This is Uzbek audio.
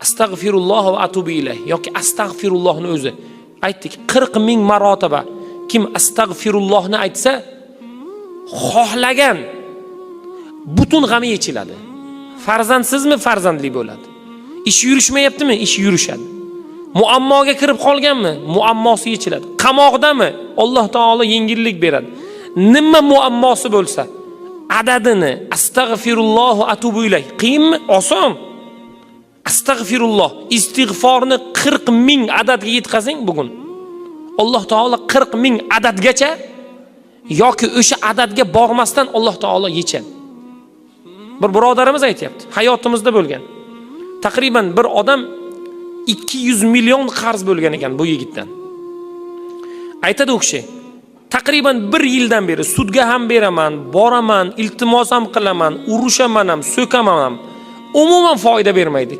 astag'firulloh va atubu ilayh yoki astag'firullohni o'zi. Aytdik 40 ming marotaba kim astag'firullohni aytsa, xohlagan butun g'ami yechiladi. Farzandsizmi farzandli bo'ladi. Ish yurishmayaptimi? Ish yurishadi. Muammoga kirib qolganmi? Muammosi yechiladi. Qamoqdami? Alloh taolo yengillik beradi. Nima muammosi bo'lsa, adadini astag'firulloh va atubu ilayh qiyinmi? Oson. Astag'firulloh, istig'forni 40 ming adadga yetkazing bugun. Alloh taolo 40 ming adadgacha yoki o'sha adadga bormasdan Alloh taolo yechadi. Bir birodarimiz aytayapti, hayotimizda bo'lgan. Taqriban bir odam 200 million qarz bo'lgan ekan bu yigitdan. Aytadi u kishi, taqriban 1 yildan beri sudga ham beraman, boraman, iltimos ham qilaman, urushaman ham, so'kaman ham. Umuman foyda bermaydi.